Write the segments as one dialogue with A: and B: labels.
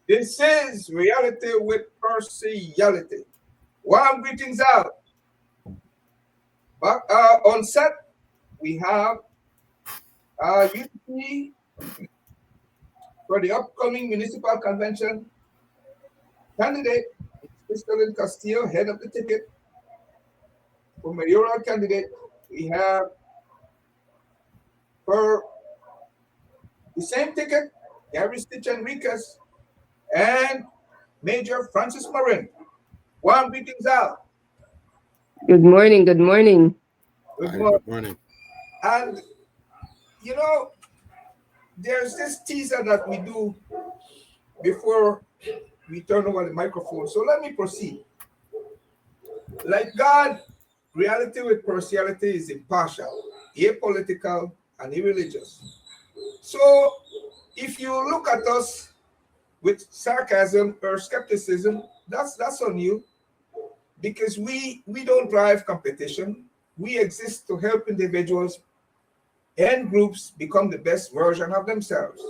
A: This is reality with partiality. Warm greetings out. But on set, we have UDP for the upcoming Municipal Convention candidate, Christalyn Castillo, head of the ticket. For Mayoral Candidate, we have for the same ticket, Garry Stitch Enriquez and Major Francis Marin. Warm greetings out.
B: Good morning. Good morning.
A: Good
C: Hi,
A: morning.
C: good morning.
A: And you know, there's this teaser that we do before we turn over the microphone. So let me proceed. Like God, reality with partiality is impartial, apolitical, and irreligious. So if you look at us with sarcasm or skepticism, that's on you because we don't drive competition. We exist to help individuals and groups become the best version of themselves.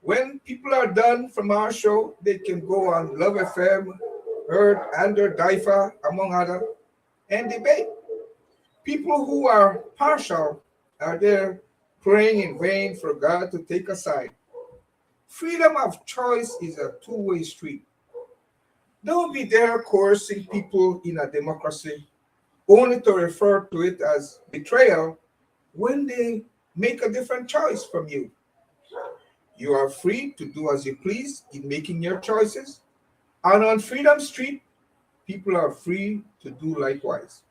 A: When people are done from our show, they can go on Love FM, Heard, Ander, Daifa, among others, and debate. People who are partial are there praying in vain for God to take a side. Freedom of choice is a two-way street. Don't be there coercing people in a democracy only to refer to it as betrayal when they make a different choice from you. You are free to do as you please in making your choices, and on Freedom Street, people are free to do likewise.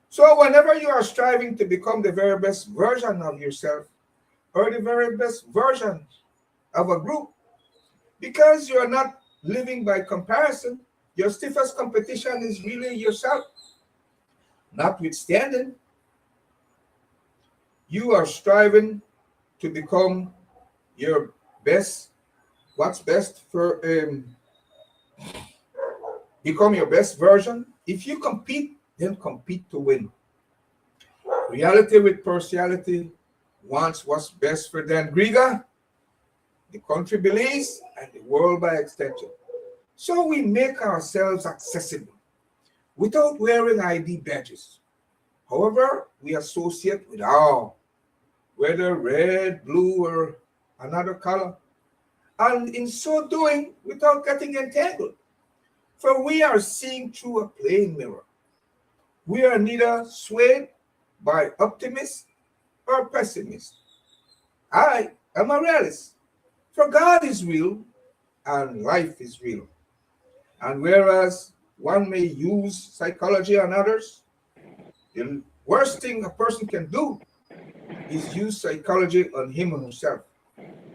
A: So, whenever you are striving to become the very best version of yourself or the very best version of a group, because you are not living by comparison, your stiffest competition is really yourself. Notwithstanding, you are striving to become your best, what's best for become your best version. If you compete, then compete to win. Reality with partiality wants what's best for Dangriga, the country Belize, and the world by extension. So we make ourselves accessible without wearing ID badges. However, we associate with all, whether red, blue, or another color, and in so doing, without getting entangled. For we are seeing through a plain mirror. We are neither swayed by optimists or pessimists. I am a realist, for God is real and life is real. And whereas one may use psychology on others, the worst thing a person can do is use psychology on him or herself.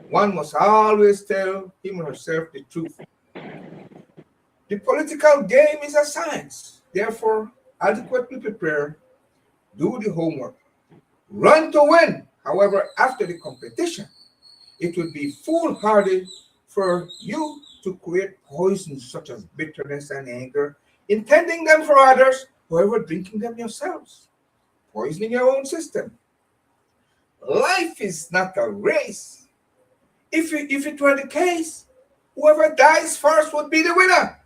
A: One must always tell him or herself the truth. The political game is a science. Therefore, adequately prepare, do the homework, run to win. However, after the competition, it would be foolhardy for you to create poisons such as bitterness and anger, intending them for others, however, drinking them yourselves, poisoning your own system. Life is not a race. If it were the case, whoever dies first would be the winner.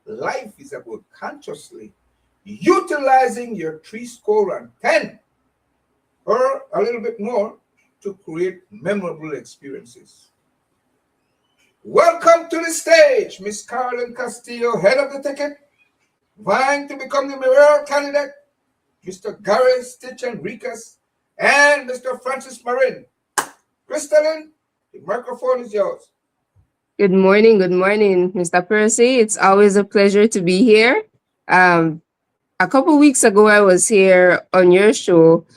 A: Life is about consciously utilizing your 10 or a little bit more to create memorable experiences. Welcome to the stage, Miss Christalyn Castillo, head of the ticket, vying to become the mayoral candidate, Mr. Garry Stitch Enriquez, and Mr. Francis Marin. Christalyn, the microphone is yours.
B: Good morning. Good morning, Mr. Percy. It's always a pleasure to be here. A couple weeks ago, I was here on your show,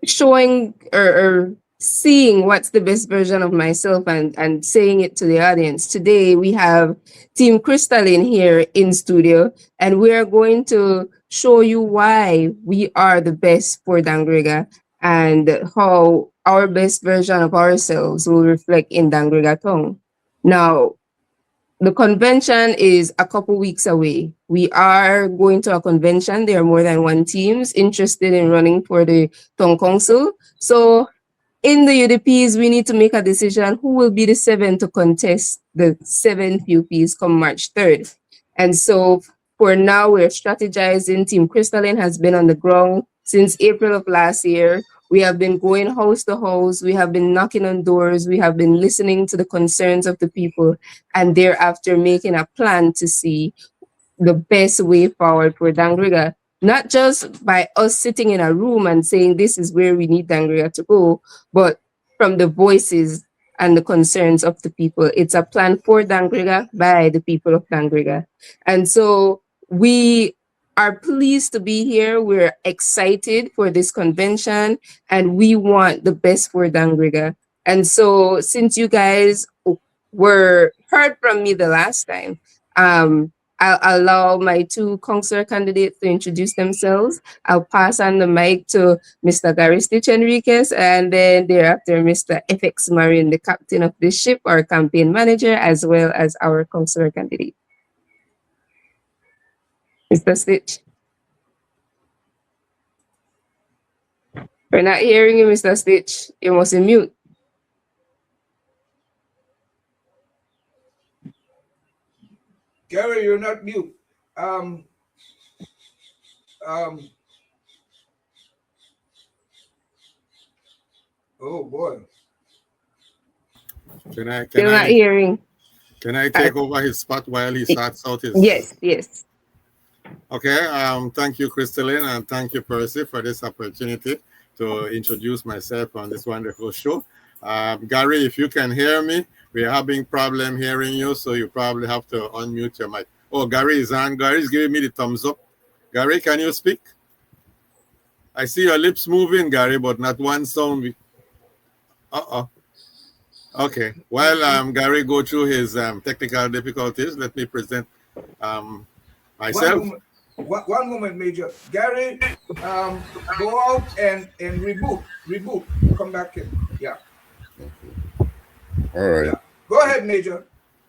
B: showing or seeing what's the best version of myself and saying it to the audience. Today, we have Team Christalyn here in studio, and we are going to show you why we are the best for Dangriga and how our best version of ourselves will reflect in Dangriga tongue. Now, the convention is a couple weeks away. We are going to a convention. There are more than one teams interested in running for the town council. So in the UDPs, we need to make a decision who will be the 7 to contest the 7th UPs come March 3rd. And so for now, we're strategizing. Team Christalyn has been on the ground since April of last year. We have been going house to house. We have been knocking on doors. We have been listening to the concerns of the people and thereafter making a plan to see the best way forward for Dangriga. Not just by us sitting in a room and saying this is where we need Dangriga to go, but from the voices and the concerns of the people. It's a plan for Dangriga by the people of Dangriga. And so we are pleased to be here. We're excited for this convention and we want the best for Dangriga. And so since you guys were heard from me the last time, I'll allow my 2 councillor candidates to introduce themselves. I'll pass on the mic to Mr. Garry Stitch Enriquez and then thereafter Mr. FX Marin, the captain of the ship, our campaign manager, as well as our councillor candidate. Mr. Stitch. We're not hearing you, Mr. Stitch. You must be mute.
A: Garry, you're not mute. Oh boy.
B: You're not hearing.
C: Can I take over his spot while he starts out his?
B: Yes.
C: Okay. Thank you, Christalyn, and thank you, Percy, for this opportunity to introduce myself on this wonderful show. Garry, if you can hear me, we're having problem hearing you, so you probably have to unmute your mic. Oh, Garry is on. Garry's giving me the thumbs up. Garry, can you speak? I see your lips moving, Garry, but not one sound. Okay. While Garry go through his technical difficulties, let me present myself.
A: One moment, Major. Garry, go out and reboot. Come back in. Yeah.
D: All right.
A: Yeah. Go ahead, Major.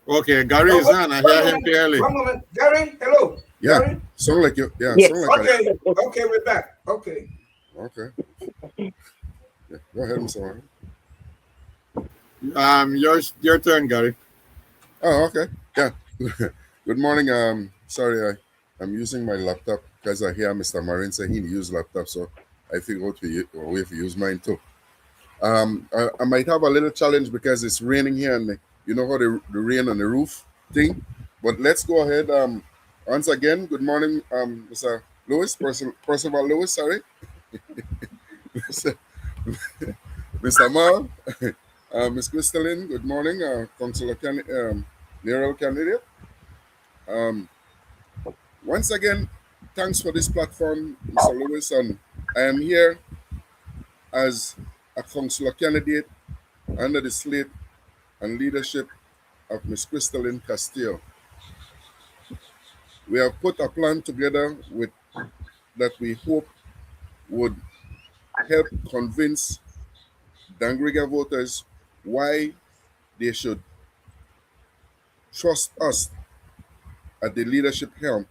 C: Okay, Garry is on. I hear him clearly.
A: One moment. Garry, hello.
D: Yeah.
A: Garry?
D: Sound like you. Yeah.
B: Yes.
D: Sound like
A: Okay, we're back. Okay.
D: Yeah. Go ahead, Mr. Marin.
C: Your turn, Garry.
D: Oh, okay. Yeah. Good morning. Sorry, I'm using my laptop because I hear Mr. Marin say he use laptop, so I figure out a way to use mine too. I might have a little challenge because it's raining here, and you know how the rain on the roof thing. But let's go ahead. Once again, good morning, Mr. Lewis, Percival Lewis. Sorry, Mr. Mal, Ms. Christalyn. Good morning, Councilor Mayoral Candidate. Once again, thanks for this platform, Mr. Lewis, and I am here as a councillor candidate under the slate and leadership of Ms. Christalyn Castillo. We have put a plan together that we hope would help convince Dangriga voters why they should trust us at the leadership helm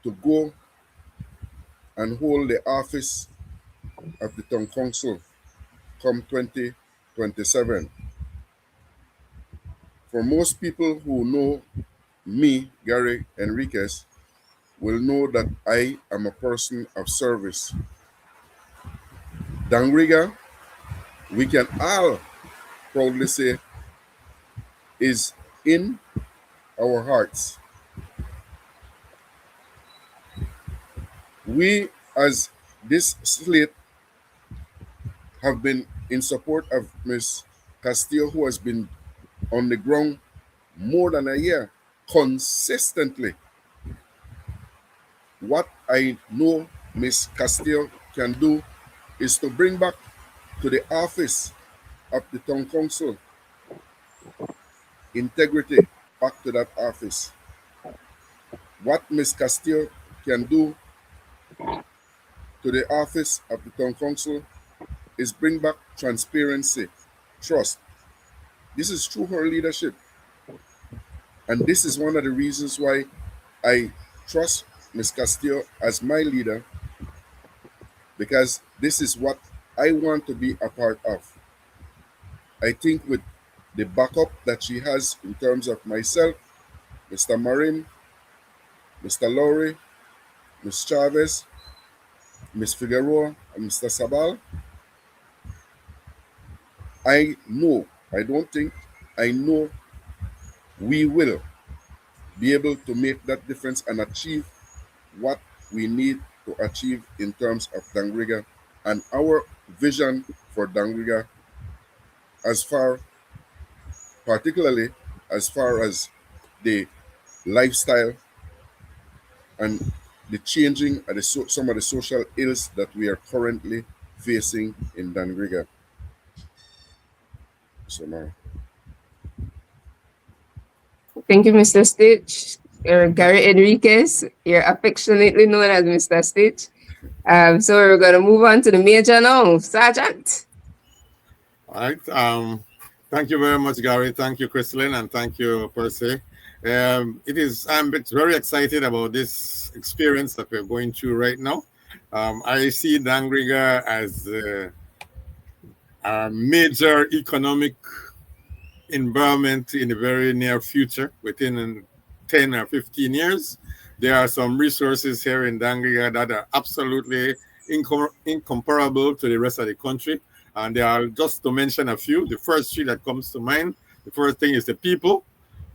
D: to go and hold the office of the town council come 2027. For most people who know me, Garry Enriquez, will know that I am a person of service. Dangriga, we can all proudly say, is in our hearts. We, as this slate, have been in support of Ms. Castillo, who has been on the ground more than a year, consistently. What I know Ms. Castillo can do is to bring back to the office of the town council integrity back to that office. What Ms. Castillo can do to the office of the town council is bring back transparency, trust. This is through her leadership. And this is one of the reasons why I trust Ms. Castillo as my leader, because this is what I want to be a part of. I think with the backup that she has in terms of myself, Mr. Marin, Mr. Laurie, Ms. Chavez, Ms. Figueroa, and Mr. Sabal, I know, I don't think, I know we will be able to make that difference and achieve what we need to achieve in terms of Dangriga and our vision for Dangriga, as far, particularly as far as the lifestyle and the changing of some of the social ills that we are currently facing in Dangriga. So now,
B: Thank you, Mr. Stitch. You're Garry Enriquez. You're affectionately known as Mr. Stitch. So we're going to move on to the major now. Sergeant.
C: All right. Thank you very much, Gary. Thank you, Christalyn, and thank you, Percy. I'm very excited about this experience that we're going through right now. I see Dangriga as a major economic environment in the very near future, within 10 or 15 years. There are some resources here in Dangriga that are absolutely incomparable to the rest of the country. And there are, just to mention a few, the first three that comes to mind. The first thing is the people,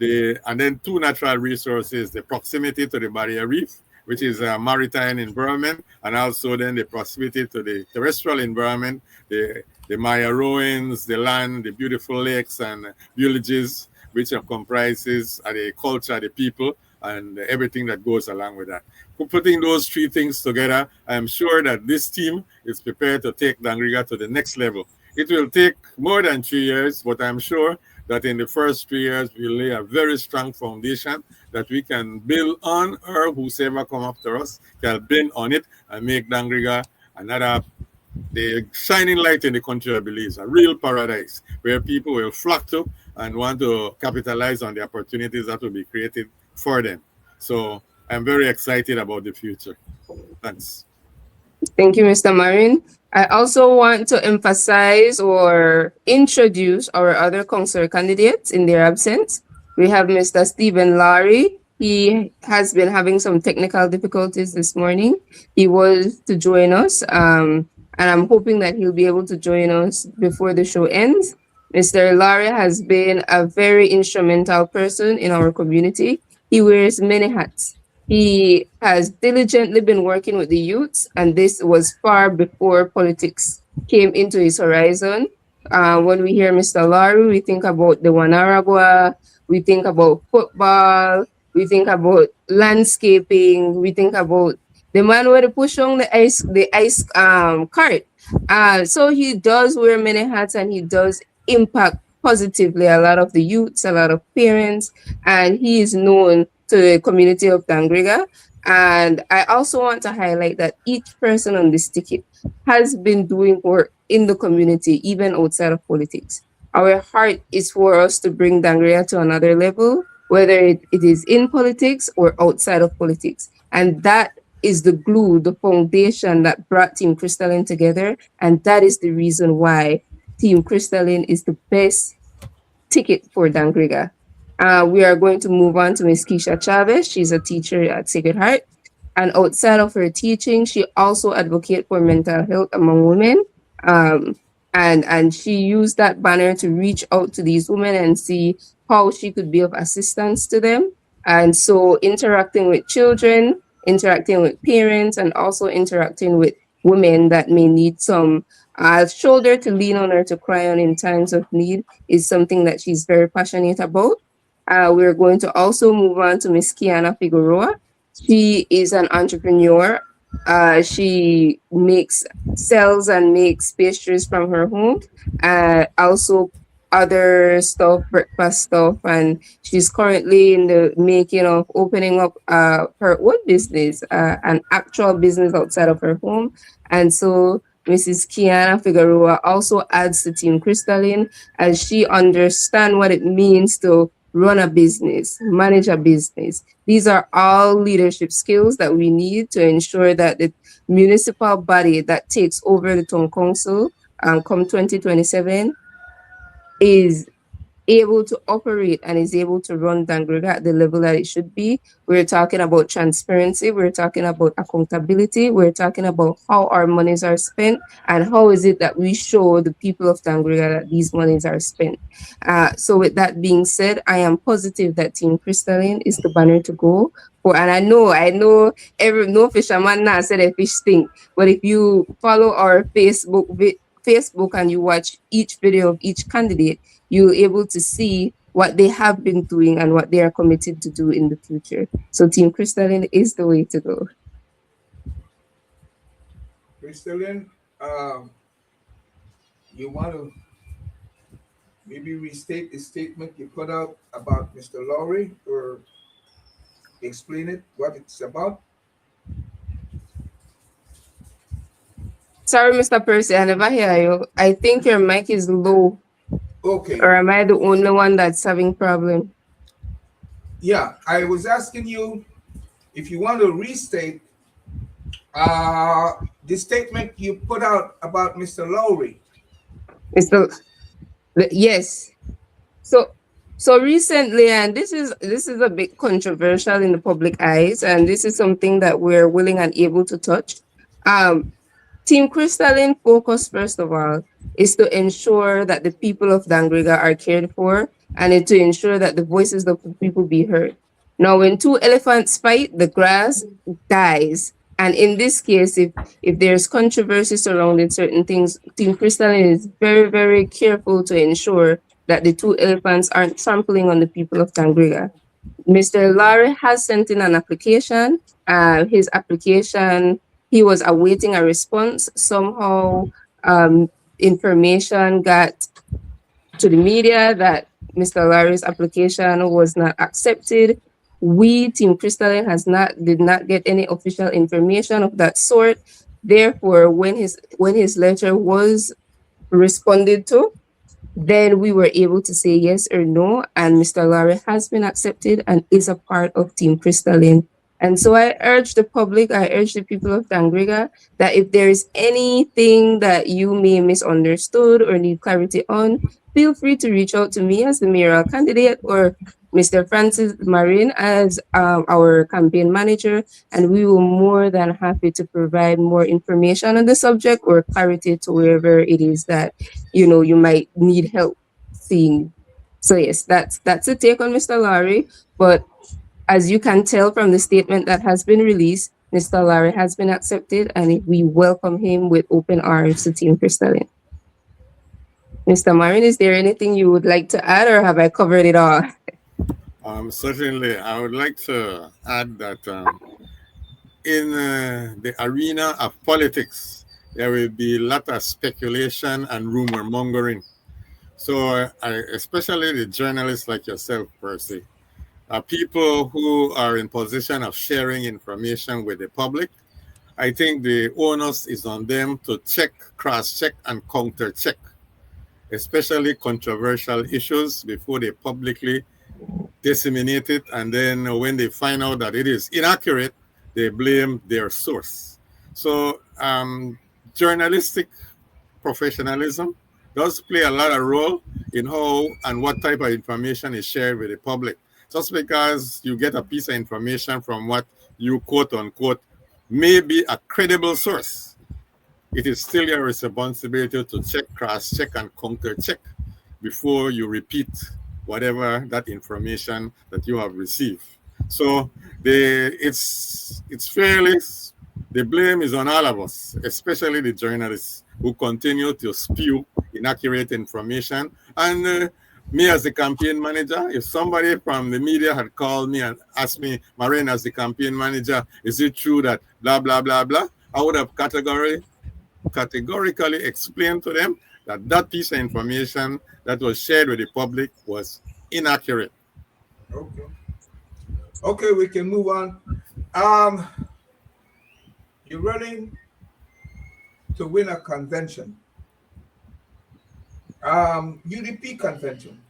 C: and then two natural resources, the proximity to the barrier reef, which is a maritime environment, and also then the proximity to the terrestrial environment, the Maya ruins, the land, the beautiful lakes and villages, which comprises the culture, the people, and everything that goes along with that. Putting those three things together, I am sure that this team is prepared to take Dangriga to the next level. It will take more than 3 years, but I'm sure that in the first 3 years, we'll lay a very strong foundation that we can build on, or whosoever come after us can build on it and make Dangriga the shining light in the country of Belize, a real paradise where people will flock to and want to capitalize on the opportunities that will be created for them. So I'm very excited about the future. Thanks.
B: Thank you, Mr. Marin. I also want to emphasize or introduce our other councillor candidates in their absence. We have Mr. Stephen Laurie. He has been having some technical difficulties this morning. He was to join us, and I'm hoping that he'll be able to join us before the show ends. Mr. Laurie has been a very instrumental person in our community. He wears many hats. He has diligently been working with the youths, and this was far before politics came into his horizon. When we hear Mr. Laurie, we think about the Wanaragua, we think about football, we think about landscaping, we think about the man with the push on the ice cart. So he does wear many hats, and he does impact positively a lot of the youths, a lot of parents, and he is known to the community of Dangriga. And I also want to highlight that each person on this ticket has been doing work in the community, even outside of politics. Our heart is for us to bring Dangriga to another level, whether it is in politics or outside of politics. And that is the glue, the foundation that brought Team Christalyn together. And that is the reason why Team Christalyn is the best ticket for Dangriga. We are going to move on to Ms. Kiesha Chavez. She's a teacher at Sacred Heart. And outside of her teaching, she also advocates for mental health among women. And she used that banner to reach out to these women and see how she could be of assistance to them. And so interacting with children, interacting with parents, and also interacting with women that may need some shoulder to lean on or to cry on in times of need is something that she's very passionate about. We're going to also move on to Ms. Keana Figaroa. She is an entrepreneur. She sells and makes pastries from her home. Also other stuff, breakfast stuff, and she's currently in the making of opening up her own business, an actual business outside of her home. And so Mrs. Keana Figaroa also adds to Team Christalyn as she understands what it means to run a business, manage a business. These are all leadership skills that we need to ensure that the municipal body that takes over the town council come 2027 is able to operate and is able to run Dangriga at the level that it should be. We're talking about transparency, we're talking about accountability, we're talking about how our monies are spent and how is it that we show the people of Dangriga that these monies are spent. So with that being said, I am positive that Team Christalyn is the banner to go for. And I know no fisherman now said a fish stink, but if you follow our Facebook and you watch each video of each candidate, you're able to see what they have been doing and what they are committed to do in the future. So Team Christalyn is the way to go.
A: Christalyn, you want to maybe restate the statement you put out about Mr. Laurie, or explain it, what it's about?
B: Sorry, Mr. Percy, I never hear you. I think your mic is low.
A: Okay.
B: Or am I the only one that's having problem?
A: Yeah, I was asking you if you want to restate the statement you put out about Mr. Laurie.
B: Yes. So recently, and this is a bit controversial in the public eyes, and this is something that we're willing and able to touch. Team Christalyn focus, first of all, is to ensure that the people of Dangriga are cared for and to ensure that the voices of the people be heard. Now, when two elephants fight, the grass dies. And in this case, if there's controversy surrounding certain things, Team Christalyn is very, very careful to ensure that the two elephants aren't trampling on the people of Dangriga. Mr. Laurie has sent in an application. His application, he was awaiting a response. Somehow, information got to the media that Mr. Laurie's application was not accepted. We, Team Christalyn, did not get any official information of that sort. Therefore, when his letter was responded to, then we were able to say yes or no, and Mr. Laurie has been accepted and is a part of Team Christalyn. And so I urge the public, I urge the people of Dangriga that if there is anything that you may misunderstood or need clarity on, feel free to reach out to me as the mayoral candidate or Mr. Francis Marin as our campaign manager, and we will more than happy to provide more information on the subject or clarity to wherever it is that you might need help seeing. So yes, that's a take on Mr. Laurie, but as you can tell from the statement that has been released, Mr. Laurie has been accepted, and we welcome him with open arms to Team Christalyn. Mr. Marin, is there anything you would like to add, or have I covered it all?
C: Certainly, I would like to add that in the arena of politics, there will be a lot of speculation and rumor mongering. So, especially the journalists like yourself, Percy, people who are in position of sharing information with the public, I think the onus is on them to check, cross-check, and counter-check, especially controversial issues before they publicly disseminate it. And then when they find out that it is inaccurate, they blame their source. So journalistic professionalism does play a lot of role in how and what type of information is shared with the public. Just because you get a piece of information from what you quote unquote may be a credible source, it is still your responsibility to check, cross-check, and counter-check before you repeat whatever that information that you have received. So it's fairly, the blame is on all of us, especially the journalists who continue to spew inaccurate information. And me as the campaign manager, if somebody from the media had called me and asked me, Marin, as the campaign manager, is it true that blah, blah, blah, blah? I would have categorically explained to them that that piece of information that was shared with the public was inaccurate.
A: Okay, we can move on. You're running to win a convention. UDP convention.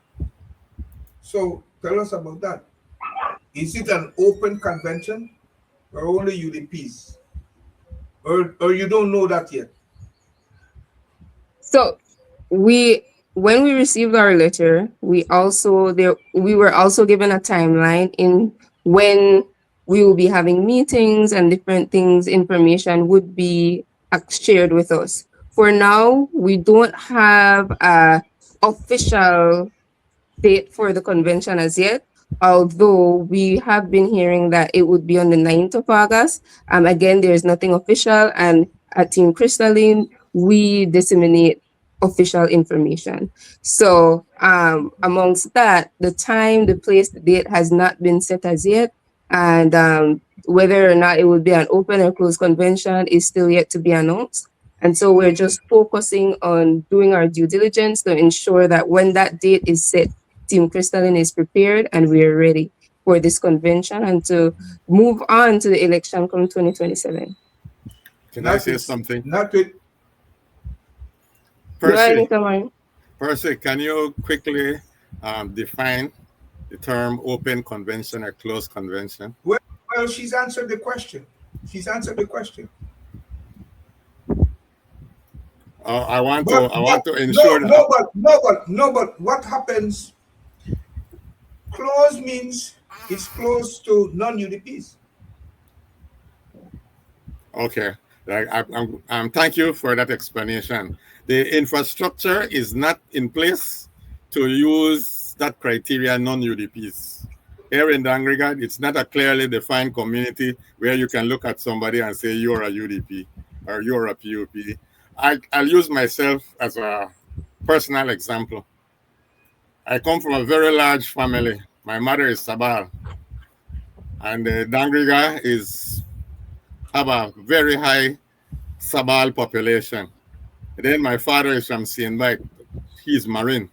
A: So tell us about that. Is it an open convention or only UDPs? Or you don't know that yet?
B: So when we received our letter, we were also given a timeline in when we will be having meetings and different things, information would be shared with us. For now, we don't have a official date for the convention as yet, although we have been hearing that it would be on the 9th of August. Again, there's nothing official, and at Team Christalyn, we disseminate official information. So amongst that, the time, the place, the date has not been set as yet, and whether or not it would be an open or closed convention is still yet to be announced. And so we're just focusing on doing our due diligence to ensure that when that date is set, Team Christalyn is prepared and we are ready for this convention and to move on to the election come 2027.
C: Can I say something?
A: Not with
C: Percy, can you quickly define the term open convention or closed convention?
A: Well, she's answered the question.
C: I want to ensure
A: but what happens? Close means it's close to non-UDPs.
C: Okay. Thank you for that explanation. The infrastructure is not in place to use that criteria non-UDPs. Here in Dangriga, it's not a clearly defined community where you can look at somebody and say you're a UDP or you're a PUP. I'll use myself as a personal example. I come from a very large family. My mother is Sabal, and Dangriga have a very high Sabal population. And then my father is from Sienbite. He's Marin.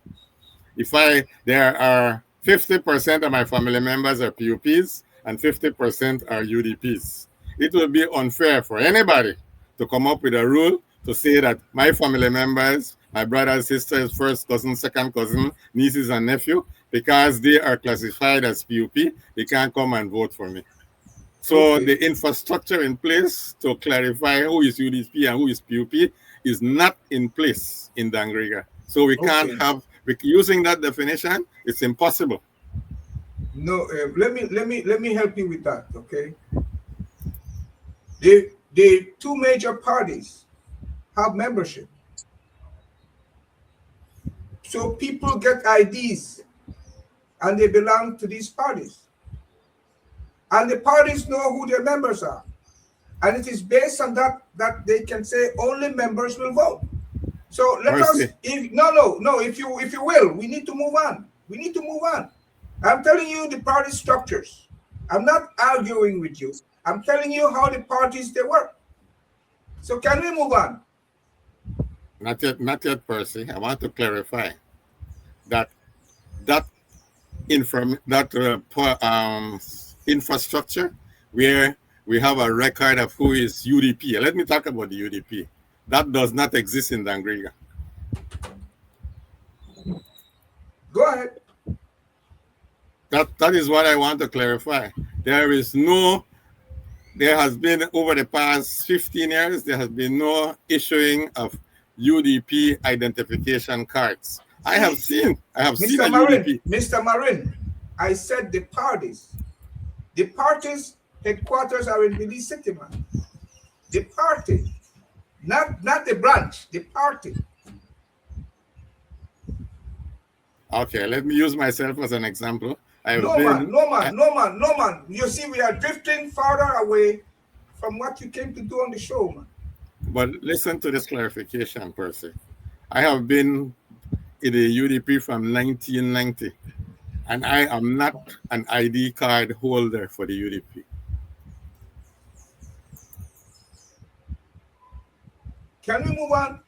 C: There are 50% of my family members are PUPs and 50% are UDPs. It would be unfair for anybody to come up with a rule to say that my family members, my brothers, sisters, first cousin, second cousin, nieces and nephew, because they are classified as PUP, they can't come and vote for me. So the infrastructure in place to clarify who is UDP and who is PUP is not in place in Dangriga. So we can't have, using that definition, it's impossible.
A: No, let me help you with that, okay? The two major parties have membership. So people get IDs and they belong to these parties. And the parties know who their members are. And it is based on that they can say only members will vote. So let us, if you will, we need to move on. We need to move on. I'm telling you the party structures. I'm not arguing with you. I'm telling you how the parties, they work. So can we move on?
C: Not yet, Percy. I want to clarify that infrastructure where we have a record of who is UDP. Let me talk about the UDP. That does not exist in Dangriga.
A: Go ahead.
C: That is what I want to clarify. There has been, over the past 15 years, there has been no issuing of UDP identification cards. I have seen a UDP.
A: Mr. Marin, I said the parties. The parties' headquarters are in Belize City, man. The party, not the branch, the party.
C: Okay, let me use myself as an example.
A: No man. You see, we are drifting farther away from what you came to do on the show, man.
C: But listen to this clarification, Percy. I have been in the UDP from 1990, and I am not an ID card holder for the UDP.
A: Can we move on?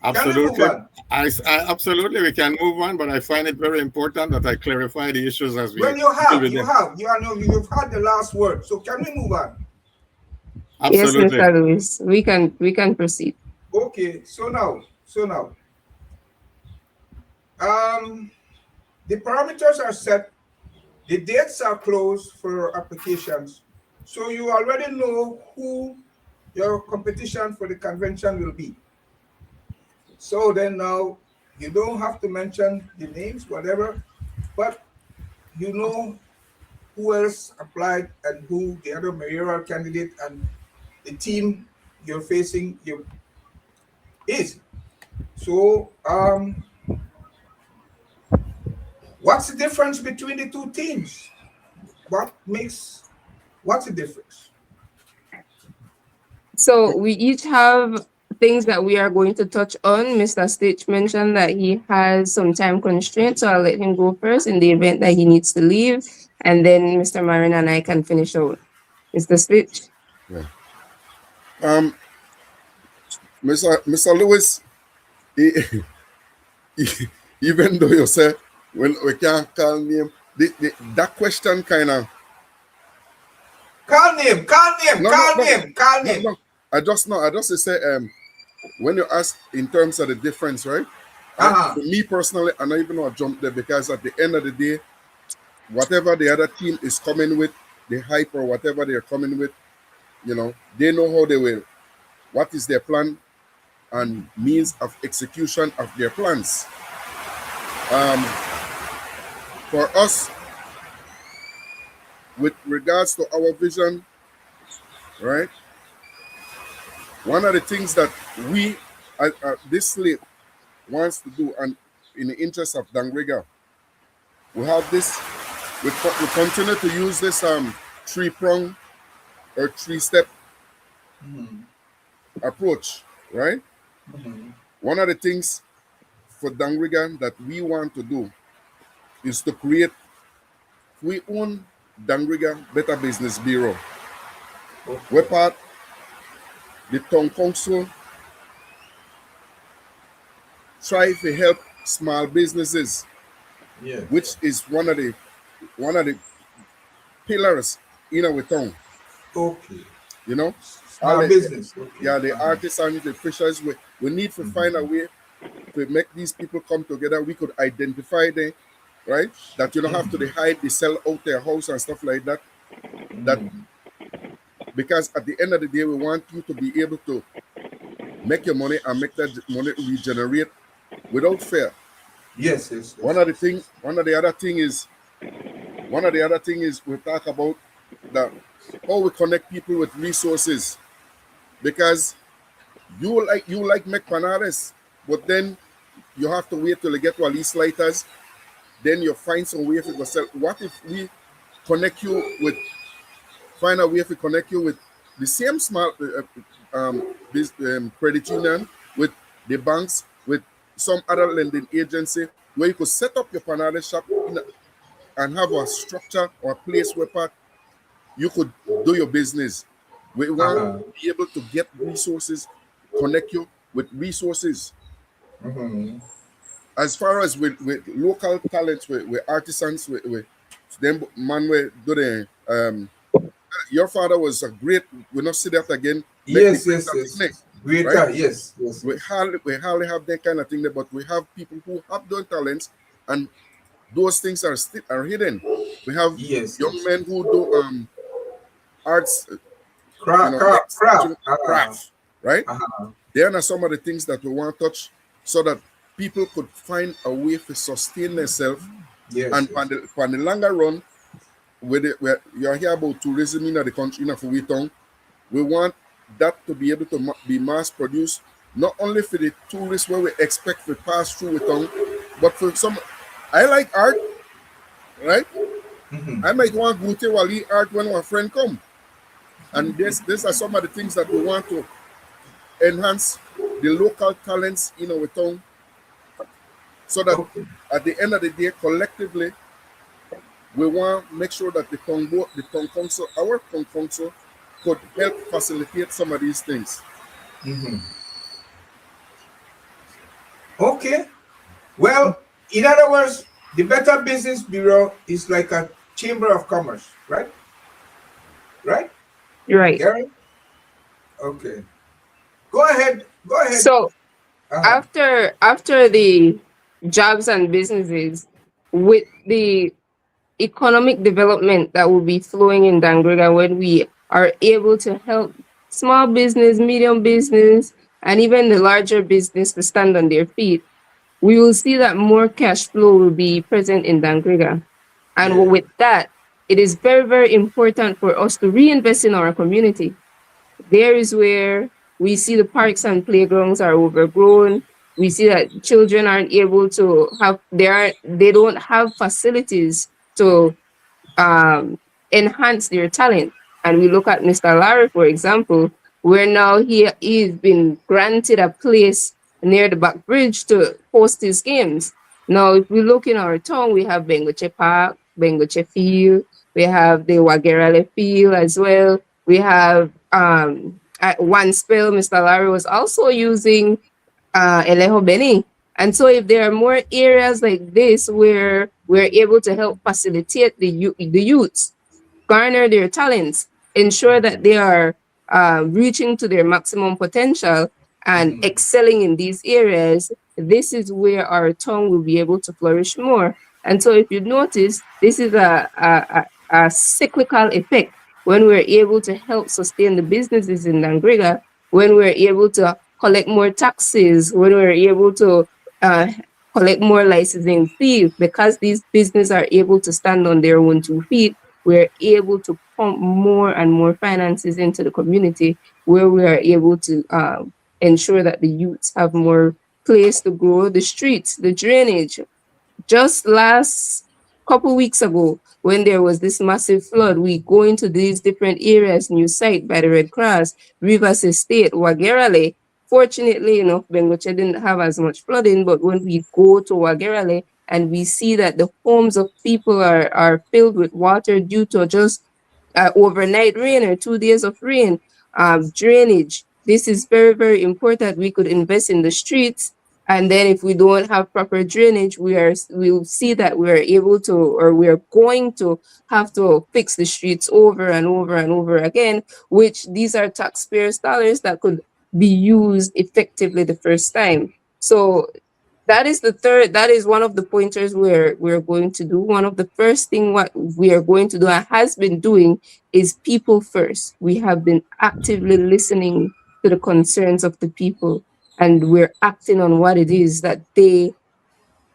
C: Absolutely. Absolutely, we can move on, but I find it very important that I clarify the issues as we.
A: Well, you've had the last word. So can we move on?
C: Absolutely.
B: Yes, Mr. Lewis, we can proceed.
A: Okay, so now, The parameters are set, the dates are closed for applications, so you already know who your competition for the convention will be. So then now you don't have to mention the names, whatever, but you know who else applied and who the other mayoral candidate and the team you're facing is. So what's the difference between the two teams? What's the difference?
B: So we each have things that we are going to touch on. Mr. Stitch mentioned that he has some time constraints, so I'll let him go first in the event that he needs to leave, and then Mr. Marin and I can finish out. Mr. Stitch?
D: Yeah. Mr. Lewis, e- even though you say when we can't call name, that question kind of
A: Call name.
D: no. I just say when you ask in terms of the difference, right? For me personally, I don't even know I jumped there because at the end of the day, whatever the other team is coming with, the hype or whatever they're coming with, you know, they know how they will, what is their plan and means of execution of their plans. For us, with regards to our vision, right? One of the things that we, this Slate wants to do, and in the interest of Dangriga, we have this, we continue to use this three-prong or three-step approach, right? One of the things for Dangriga that we want to do is to create, we own Dangriga Better Business Bureau. We're part the town council try to help small businesses, which is one of the pillars in our town.
A: Okay.
D: You know,
A: Small business. Okay.
D: Yeah, the artisans, the fishers, we need to find a way to make these people come together. We could identify them, right? That you don't have to hide, they sell out their house and stuff like that. That because at the end of the day, we want you to be able to make your money and make that money regenerate without fear.
A: Yes.
D: One of the other thing is we talk about that how we connect people with resources, because you like make panares, but then you have to wait till you get to at least lighters, then you find some way to go sell. What if we find a way to connect you with the same small credit union, with the banks, with some other lending agency, where you could set up your panade shop and have a structure or a place where you could do your business. We want to be able to get resources, connect you with resources. As far as with local talents, with artisans, with them man we do the your father was a great, we'll not see that again.
A: Yes. Great,
D: right?
A: Yes.
D: We hardly have that kind of thing there, but we have people who have those talents, and those things are hidden. We have young men who do arts, craft, right? They are some of the things that we want to touch, so that people could find a way to sustain themselves. And on the longer run, you're here about tourism in the country, in Fuitong, we want that to be able to be mass produced, not only for the tourists where we expect to pass through Fuitong, but for some. I like art, right? I might want Gute Wali art when my friend come. And these are some of the things that we want to enhance the local talents in our town, so that at the end of the day, collectively, we want to make sure that the town council, our town council, could help facilitate some of these things.
A: Okay. Well, in other words, the Better Business Bureau is like a chamber of commerce, right? Right?
B: Right.
A: Garry? Okay. Go ahead.
B: So after the jobs and businesses with the economic development that will be flowing in Dangriga when we are able to help small business, medium business, and even the larger business to stand on their feet, we will see that more cash flow will be present in Dangriga. And
A: Yeah.
B: with that, it is very, very important for us to reinvest in our community. There is where we see the parks and playgrounds are overgrown. We see that children aren't able to have, they don't have facilities to um, enhance their talent. And we look at Mr. Laurie, for example, where now he's been granted a place near the back bridge to host his games. Now, if we look in our town, we have Bengoche Park, Bengoche Field, we have the Wagerale Field as well. We have at one spell, Mr. Laurie was also using Elejo Beni. And so if there are more areas like this where we're able to help facilitate the youths, garner their talents, ensure that they are reaching to their maximum potential and
A: Mhm.
B: excelling in these areas, this is where our tongue will be able to flourish more. And so if you notice, this is a cyclical effect when we're able to help sustain the businesses in Dangriga, when we're able to collect more taxes, when we're able to uh, collect more licensing fees, because these businesses are able to stand on their own 2 feet, we're able to pump more and more finances into the community where we are able to ensure that the youths have more place to grow, the streets, the drainage. Just last couple weeks ago, when there was this massive flood, we go into these different areas, new site by the Red Cross, Rivers Estate, Wagerale. Fortunately enough, Bengoche didn't have as much flooding, but when we go to Wagerale and we see that the homes of people are filled with water due to just overnight rain or 2 days of rain, drainage. This is very, very important. We could invest in the streets. And then if we don't have proper drainage, we'll see that we're able to, or we're going to have to fix the streets over and over and over again, which these are taxpayers' dollars that could be used effectively the first time. So that is one of the pointers we're going to do. One of the first thing what we are going to do and has been doing is people first. We have been actively listening to the concerns of the people, and we're acting on what it is that they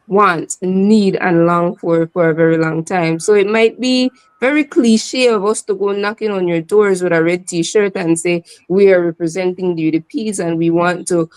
B: want, need, and long for a very long time. So it might be very cliche of us to go knocking on your doors with a red t-shirt and say we are representing the UDPs and we want to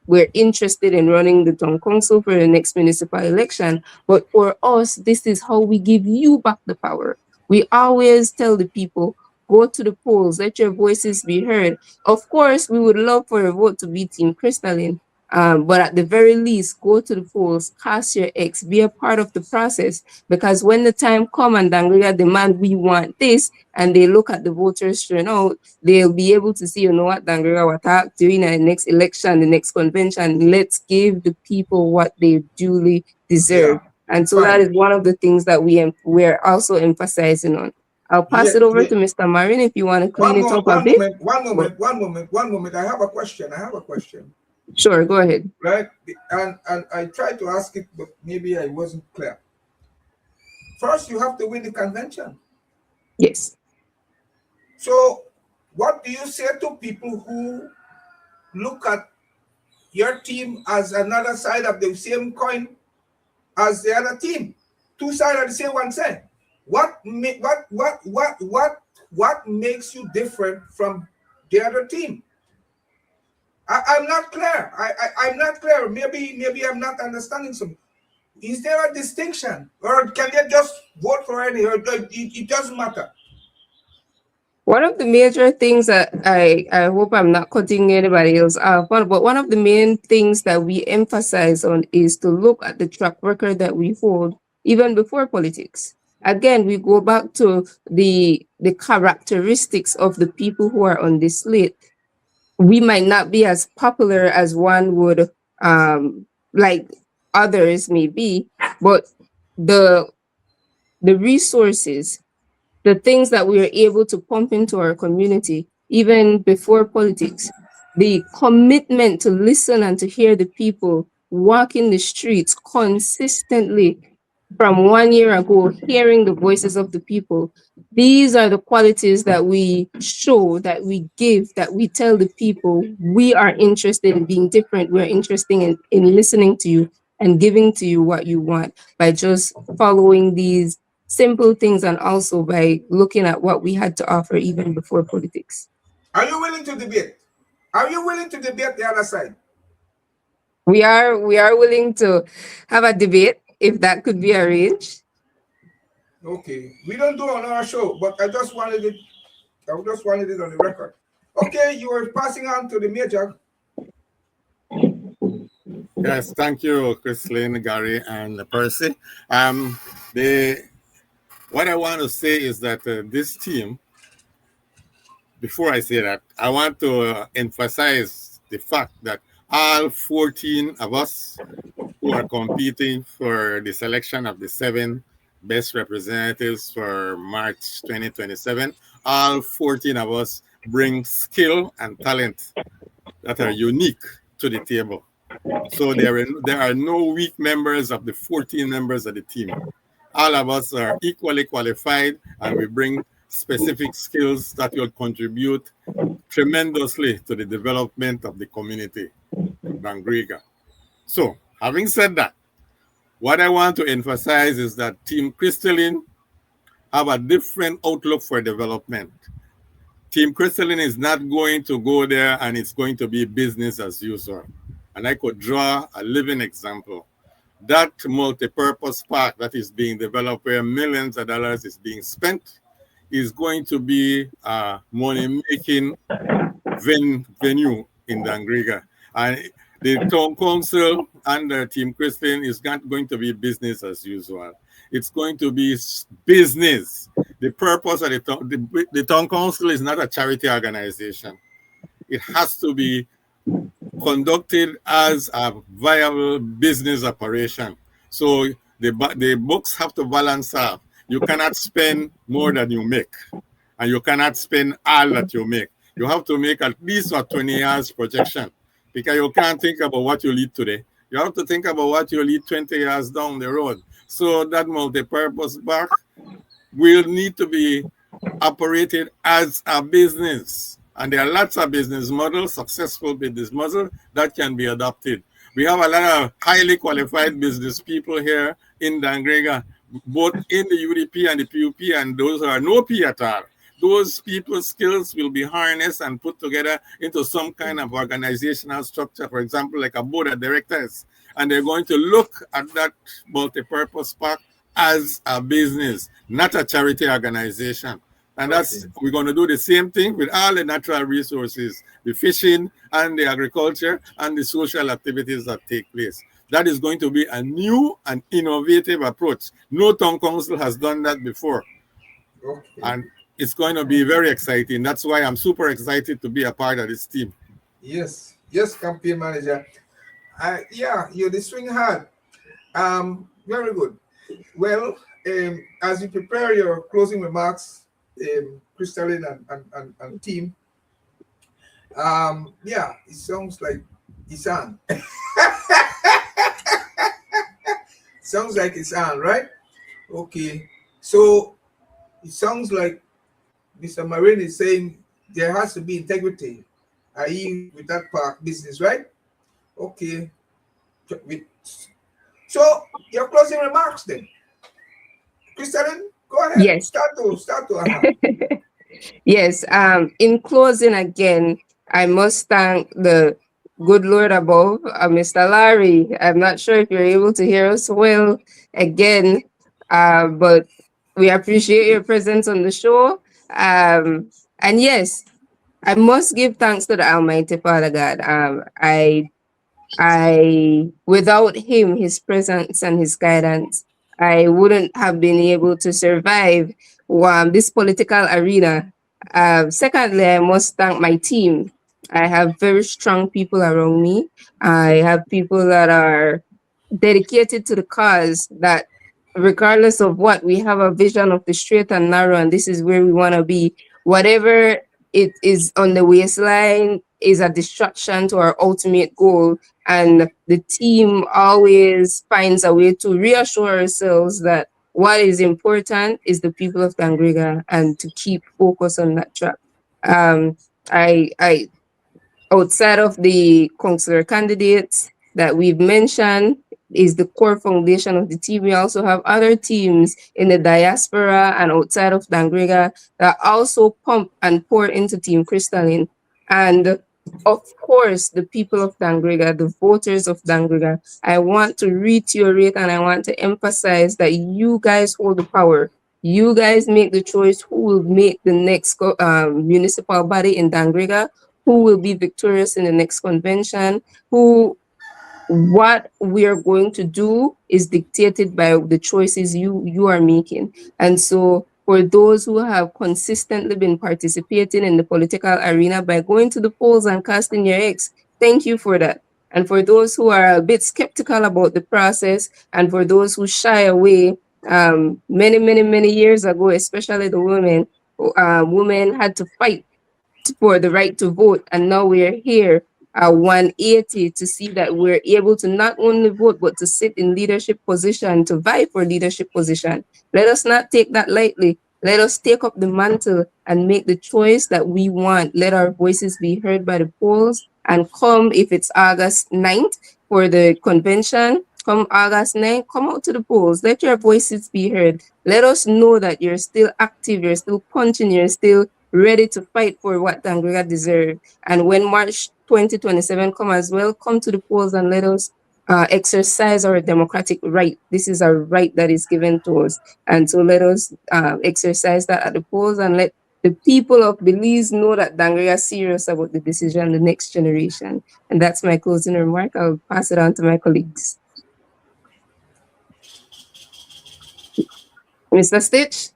B: we're interested in running the town council for the next municipal election. But for us, this is how we give you back the power. We always tell the people, go to the polls, let your voices be heard. Of course, we would love for a vote to be Team Christalyn, but at the very least, go to the polls, cast your X, be a part of the process. Because when the time comes and Dangriga demand we want this, and they look at the voters turnout, they'll be able to see, you know what, Dangriga will attack during the next election, the next convention. Let's give the people what they duly deserve.
A: Yeah.
B: And so that
A: Fine.
B: is one of the things that we're also emphasizing on. I'll pass
A: Yeah,
B: it over
A: yeah.
B: to Mr. Marin if you want to clean it up a
A: One
B: bit.
A: moment, one
B: But
A: moment, one moment, one moment. I have a question.
B: sure, go ahead.
A: Right? And I tried to ask it, but maybe I wasn't clear. First, you have to win the convention.
B: Yes.
A: So, what do you say to people who look at your team as another side of the same coin as the other team? Two sides of the same one side. What makes you different from the other team? I'm not clear. I'm not clear. Maybe I'm not understanding something. Is there a distinction, or can they just vote for any? Or it doesn't matter.
B: One of the major things that I hope I'm not cutting anybody else off, but one of the main things that we emphasize on is to look at the track record that we hold even before politics. Again, we go back to the characteristics of the people who are on this slate. We might not be as popular as one would like others may be, but the resources, the things that we are able to pump into our community, even before politics, the commitment to listen and to hear the people, walking the streets consistently from 1 year ago, hearing the voices of the people. These are the qualities that we show, that we give, that we tell the people we are interested in being different. We're interested in listening to you and giving to you what you want by just following these simple things, and also by looking at what we had to offer even before politics.
A: Are you willing to debate? Are you willing to debate the other side?
B: We are willing to have a debate if that could be arranged.
A: Okay, we don't do on our show, but I just wanted it on the record. Okay, you are passing on to the major.
C: Yes, thank you, Christalyn, Garry, and Percy. What I want to say is that this team, before I say that, I want to emphasize the fact that all 14 of us who are competing for the selection of the 7 best representatives for March 2027, all 14 of us bring skill and talent that are unique to the table. So there are no weak members of the 14 members of the team. All of us are equally qualified, and we bring specific skills that will contribute tremendously to the development of the community, Dangriga. So, having said that, what I want to emphasize is that Team Christalyn have a different outlook for development. Team Christalyn is not going to go there and it's going to be business as usual. And I could draw a living example. That multi-purpose park that is being developed, where millions of dollars is being spent, is going to be a money-making venue in Dangriga. And the town council under Team Christalyn is not going to be business as usual. It's going to be business. The purpose of the town council is not a charity organization. It has to be conducted as a viable business operation. So the books have to balance out. You cannot spend more than you make, and you cannot spend all that you make. You have to make at least a 20 years projection, because you can't think about what you'll eat today. You have to think about what you'll eat 20 years down the road. So that multi-purpose park will need to be operated as a business. And there are lots of business models, successful business models that can be adopted. We have a lot of highly qualified business people here in Dangriga, both in the UDP and the PUP, and those who are no P at all. Those people's skills will be harnessed and put together into some kind of organizational structure, for example, like a board of directors. And they're going to look at that multi-purpose park as a business, not a charity organization. And we're going to do the same thing with all the natural resources, the fishing and the agriculture and the social activities that take place. That is going to be a new and innovative approach. No town council has done that before.
A: Okay.
C: And it's going to be very exciting. That's why I'm super excited to be a part of this team.
A: Yes, campaign manager. Yeah, you're the swing hard. Very good. Well, as you prepare your closing remarks, Christalyn and team, yeah, it sounds like it's on. Sounds like it's on, right? Okay, so it sounds like Mr. Marin is saying there has to be integrity, i.e. with that park business, right? Okay. So your closing remarks then, Christalyn, go ahead.
B: Yes.
A: Start to.
B: Yes. In closing, again, I must thank the good Lord above, Mr. Laurie. I'm not sure if you're able to hear us well again, but we appreciate your presence on the show. And yes, I must give thanks to the Almighty Father God. I without him, his presence and his guidance, I wouldn't have been able to survive this political arena. Secondly, I must thank my team. I have very strong people around me. I have people that are dedicated to the cause, that regardless of what, we have a vision of the straight and narrow, and this is where we want to be. Whatever it is on the waistline is a distraction to our ultimate goal. And the team always finds a way to reassure ourselves that what is important is the people of Dangriga and to keep focus on that track. I outside of the councillor candidates that we've mentioned is the core foundation of the team. We also have other teams in the diaspora and outside of Dangriga that also pump and pour into Team Christalyn. And of course, the people of Dangriga, the voters of Dangriga, I want to reiterate and I want to emphasize that you guys hold the power. You guys make the choice who will make the next municipal body in Dangriga, who will be victorious in the next convention, what we are going to do is dictated by the choices you are making. And so for those who have consistently been participating in the political arena by going to the polls and casting your eggs, thank you for that. And for those who are a bit skeptical about the process, and for those who shy away, many years ago, especially the women had to fight for the right to vote, and now we're here at 180 to see that we're able to not only vote but to sit in leadership position, to vie for leadership position. Let us not take that lightly. Let us take up the mantle and make the choice that we want. Let our voices be heard by the polls, and come, if it's August 9th for the convention, come August 9th, come out to the polls. Let your voices be heard. Let us know that you're still active, you're still punching, you're still ready to fight for what Dangriga deserves. And when March 2027 come as well, come to the polls and let us exercise our democratic right. This is a right that is given to us. And so let us exercise that at the polls and let the people of Belize know that Dangriga is serious about the decision, the next generation. And that's my closing remark. I'll pass it on to my colleagues. Mr. Stitch?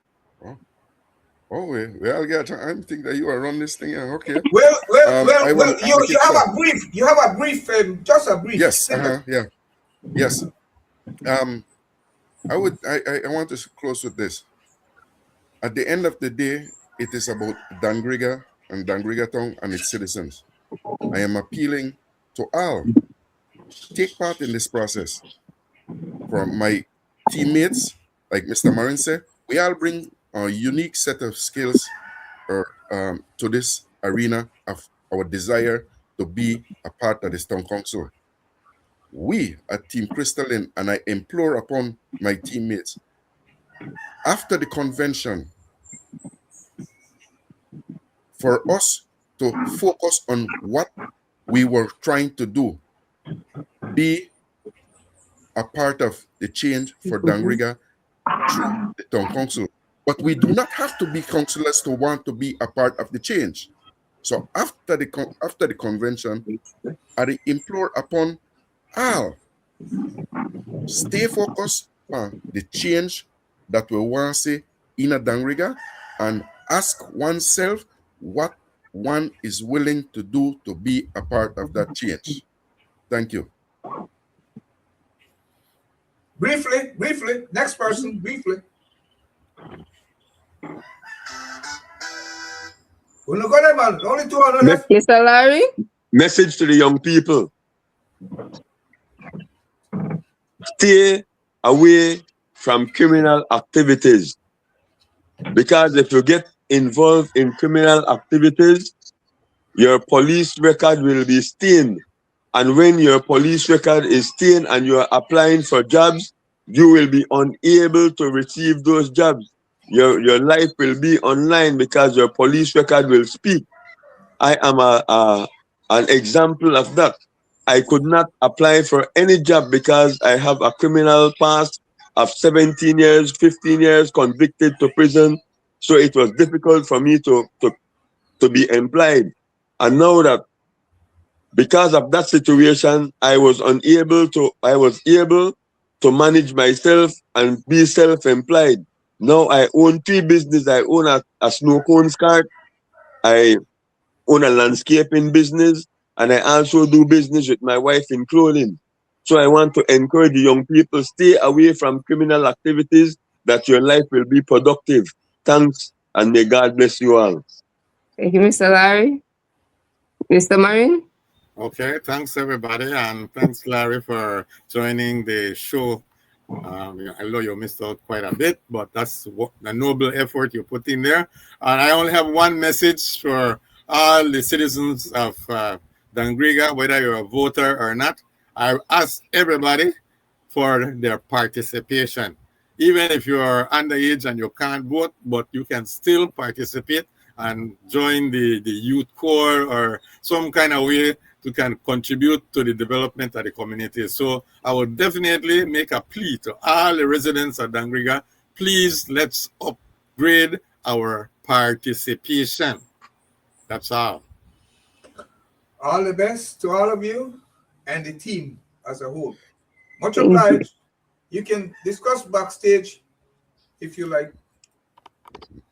D: Oh, we all get. I think that you are run this thing. Okay.
A: Well, you have
D: short.
A: a brief. You have a brief. Just a brief.
D: Yes. Yeah. Yes. I want to close with this. At the end of the day, it is about Dangriga and Dangriga Town and its citizens. I am appealing to all. Take part in this process. From my teammates, like Mr. Marin said, we all bring a unique set of skills to this arena of our desire to be a part of this town council. We at Team Christalyn, and I implore upon my teammates, after the convention, for us to focus on what we were trying to do, be a part of the change for Dangriga through the town council. But we do not have to be councillors to want to be a part of the change. So after the convention, I implore upon all, stay focused on the change that we want to see in a Dangriga, and ask oneself what one is willing to do to be a part of that change. Thank you.
A: Briefly. Next person, briefly. Only 200 left.
B: Mr. Laurie?
E: Message to the young people. Stay away from criminal activities. Because if you get involved in criminal activities, your police record will be stained. And when your police record is stained and you are applying for jobs, you will be unable to receive those jobs. Your life will be online because your police record will speak. I am an example of that. I could not apply for any job because I have a criminal past of 17 years, 15 years, convicted to prison. So it was difficult for me to be employed. And now that because of that situation, I was able to manage myself and be self-employed. Now I own 3 businesses. I own a snow cone cart. I own a landscaping business, and I also do business with my wife in clothing. So I want to encourage the young people, stay away from criminal activities, that your life will be productive. Thanks, and may God bless you all.
B: Thank you, Mr. Laurie. Mr. Marin?
C: Okay, thanks everybody, and thanks Larry for joining the show. I know you missed out quite a bit, but that's what the noble effort you put in there. And I only have one message for all the citizens of Dangriga, whether you're a voter or not. I ask everybody for their participation. Even if you're underage and you can't vote, but you can still participate and join the youth corps or some kind of way to can contribute to the development of the community. So I would definitely make a plea to all the residents of Dangriga, please let's upgrade our participation. That's all.
A: All the best to all of you and the team as a whole. Much
B: Thank you.
A: obliged. You can discuss backstage if you like.
C: Thank you.